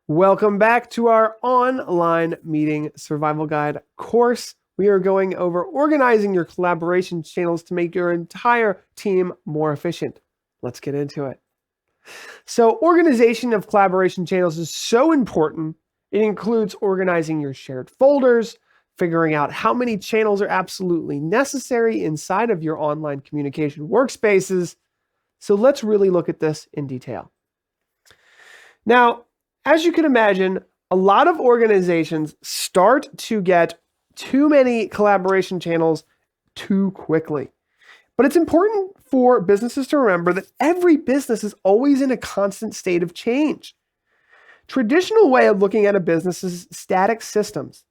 Welcome back to our online meeting survival guide course. We are going over organizing your collaboration channels to make your entire team more efficient. Let's get into it. So, organization of collaboration channels is so important. It includes organizing your shared folders, figuring out how many channels are absolutely necessary inside of your online communication workspaces. So let's really look at this in detail. Now, as you can imagine, a lot of organizations start to get too many collaboration channels too quickly. But it's important for businesses to remember that every business is always in a constant state of change. Traditional way of looking at a business is static systems.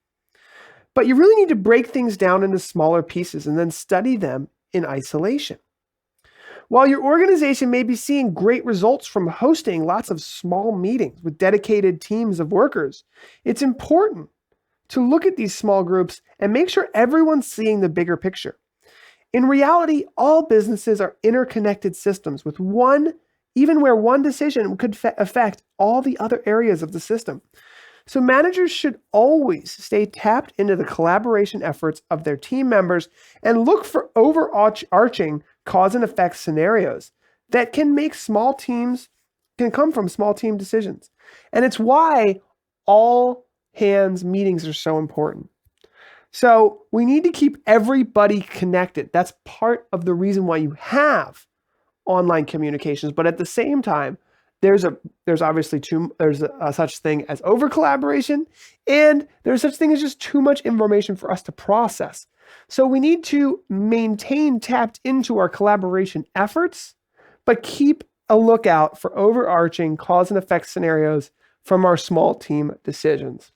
But you really need to break things down into smaller pieces and then study them in isolation. While your organization may be seeing great results from hosting lots of small meetings with dedicated teams of workers, it's important to look at these small groups and make sure everyone's seeing the bigger picture. In reality, all businesses are interconnected systems with even where one decision could affect all the other areas of the system. So managers should always stay tapped into the collaboration efforts of their team members and look for overarching cause and effect scenarios that can come from small team decisions. And it's why all hands meetings are so important. So we need to keep everybody connected. That's part of the reason why you have online communications. But at the same time, there's obviously a such thing as over collaboration, and there's such thing as just too much information for us to process. So we need to maintain tapped into our collaboration efforts, but keep a lookout for overarching cause and effect scenarios from our small team decisions.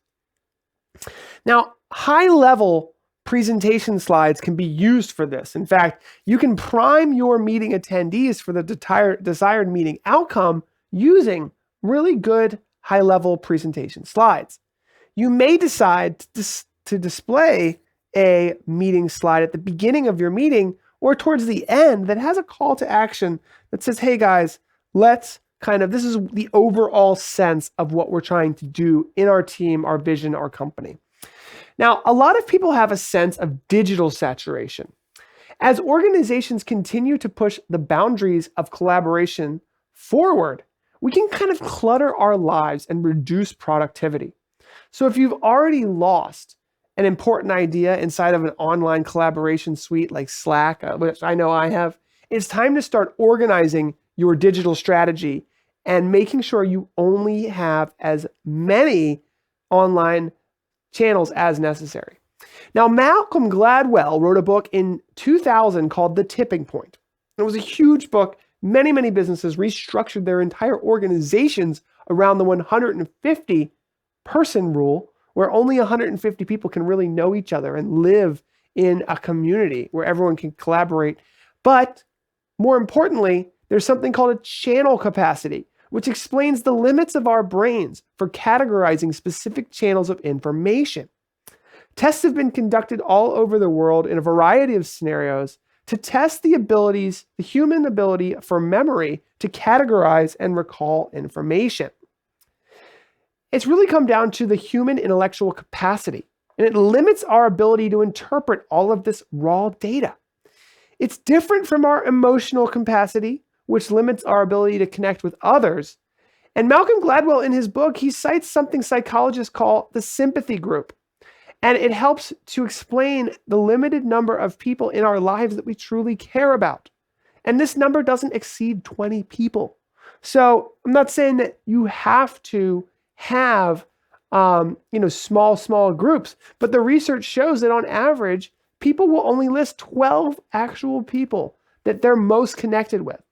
Now, high-level presentation slides can be used for this. In fact, you can prime your meeting attendees for the desired meeting outcome using really good high-level presentation slides. You may decide to display a meeting slide at the beginning of your meeting or towards the end that has a call to action that says, hey guys, this is the overall sense of what we're trying to do in our team, our vision, our company. Now, a lot of people have a sense of digital saturation. As organizations continue to push the boundaries of collaboration forward, we can kind of clutter our lives and reduce productivity. So if you've already lost an important idea inside of an online collaboration suite like Slack, which I know I have, it's time to start organizing your digital strategy and making sure you only have as many online channels as necessary. Now, Malcolm Gladwell wrote a book in 2000 called The Tipping Point. It was a huge book. Many, many businesses restructured their entire organizations around the 150 person rule, where only 150 people can really know each other and live in a community where everyone can collaborate. But more importantly, there's something called a channel capacity, which explains the limits of our brains for categorizing specific channels of information. Tests have been conducted all over the world in a variety of scenarios to test the human ability for memory to categorize and recall information. It's really come down to the human intellectual capacity, and it limits our ability to interpret all of this raw data. It's different from our emotional capacity, which limits our ability to connect with others. And Malcolm Gladwell, in his book, he cites something psychologists call the Sympathy Group. And it helps to explain the limited number of people in our lives that we truly care about. And this number doesn't exceed 20 people. So I'm not saying that you have to have small groups, but the research shows that on average, people will only list 12 actual people that they're most connected with.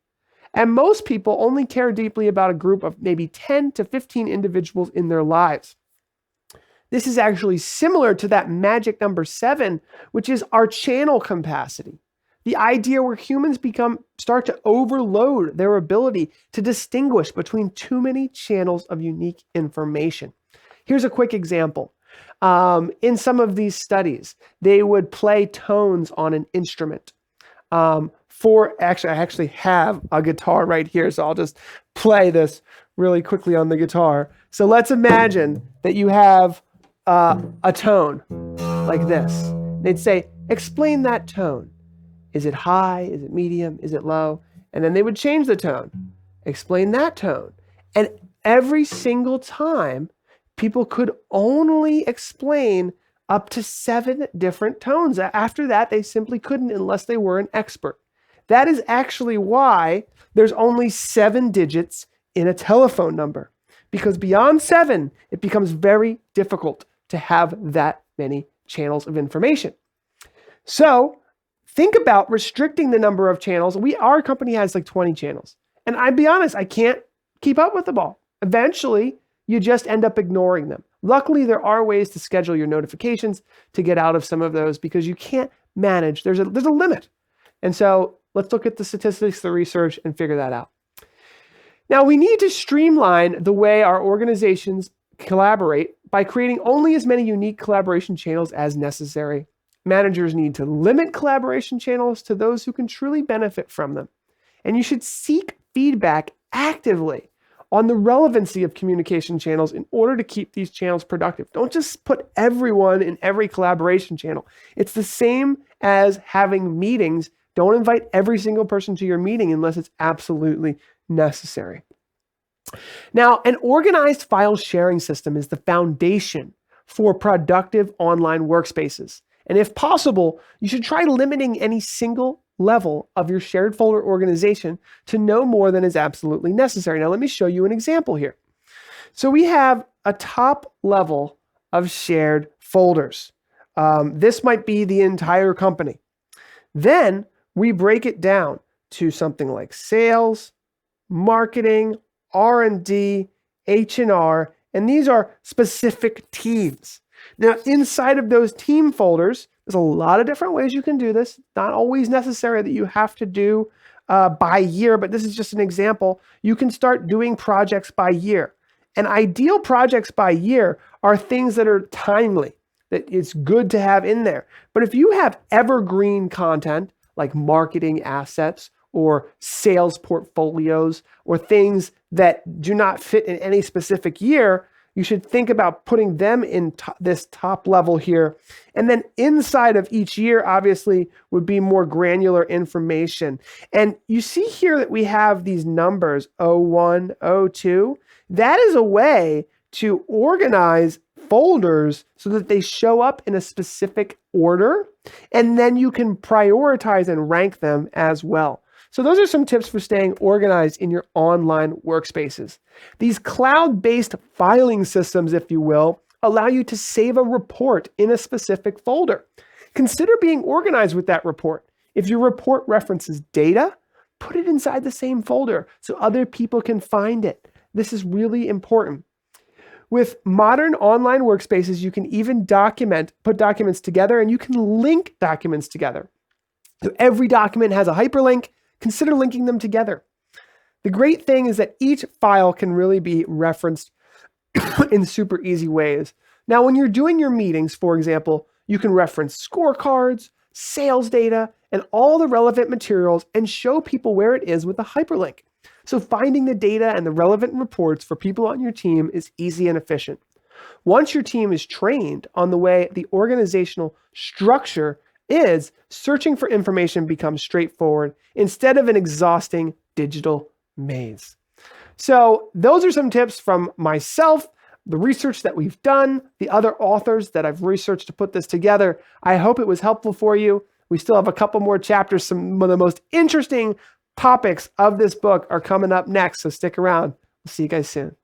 And most people only care deeply about a group of maybe 10 to 15 individuals in their lives. This is actually similar to that magic number 7, which is our channel capacity. The idea where humans start to overload their ability to distinguish between too many channels of unique information. Here's a quick example. In some of these studies, they would play tones on an instrument. I actually have a guitar right here, so I'll just play this really quickly on the guitar. So let's imagine that you have a tone like this. They'd say, explain that tone. Is it high? Is it medium? Is it low? And then they would change the tone. Explain that tone. And every single time, people could only explain up to 7 different tones. After that, they simply couldn't unless they were an expert. That is actually why there's only 7 digits in a telephone number, because beyond 7, it becomes very difficult to have that many channels of information. So think about restricting the number of channels. Our company has like 20 channels. And I'd be honest, I can't keep up with them all. Eventually, you just end up ignoring them. Luckily, there are ways to schedule your notifications to get out of some of those, because you can't manage. There's a limit. And so let's look at the statistics, the research, and figure that out. Now, we need to streamline the way our organizations collaborate by creating only as many unique collaboration channels as necessary. Managers need to limit collaboration channels to those who can truly benefit from them. And you should seek feedback actively on the relevancy of communication channels in order to keep these channels productive. Don't just put everyone in every collaboration channel. It's the same as having meetings. Don't invite every single person to your meeting unless it's absolutely necessary. Now, an organized file sharing system is the foundation for productive online workspaces. And if possible, you should try limiting any single level of your shared folder organization to no more than is absolutely necessary. Now, let me show you an example here. So we have a top level of shared folders. This might be the entire company. Then we break it down to something like sales, marketing, R&D, H&R, and these are specific teams. Now, inside of those team folders, there's a lot of different ways you can do this. Not always necessary that you have to do by year, but this is just an example. You can start doing projects by year. And ideal projects by year are things that are timely, that it's good to have in there. But if you have evergreen content like marketing assets or sales portfolios or things that do not fit in any specific year, you should think about putting them in this top level here. And then inside of each year, obviously, would be more granular information. And you see here that we have these numbers, 01, 02. That is a way to organize folders so that they show up in a specific order. And then you can prioritize and rank them as well. So those are some tips for staying organized in your online workspaces. These cloud-based filing systems, if you will, allow you to save a report in a specific folder. Consider being organized with that report. If your report references data, put it inside the same folder so other people can find it. This is really important. With modern online workspaces, you can even put documents together, and you can link documents together. So every document has a hyperlink. Consider linking them together. The great thing is that each file can really be referenced in super easy ways. Now, when you're doing your meetings, for example, you can reference scorecards, sales data, and all the relevant materials and show people where it is with a hyperlink. So finding the data and the relevant reports for people on your team is easy and efficient. Once your team is trained on the way the organizational structure is, searching for information becomes straightforward instead of an exhausting digital maze. So those are some tips from myself, the research that we've done, the other authors that I've researched to put this together. I hope it was helpful for you. We still have a couple more chapters. Some of the most interesting topics of this book are coming up next, so stick around. We'll see you guys soon.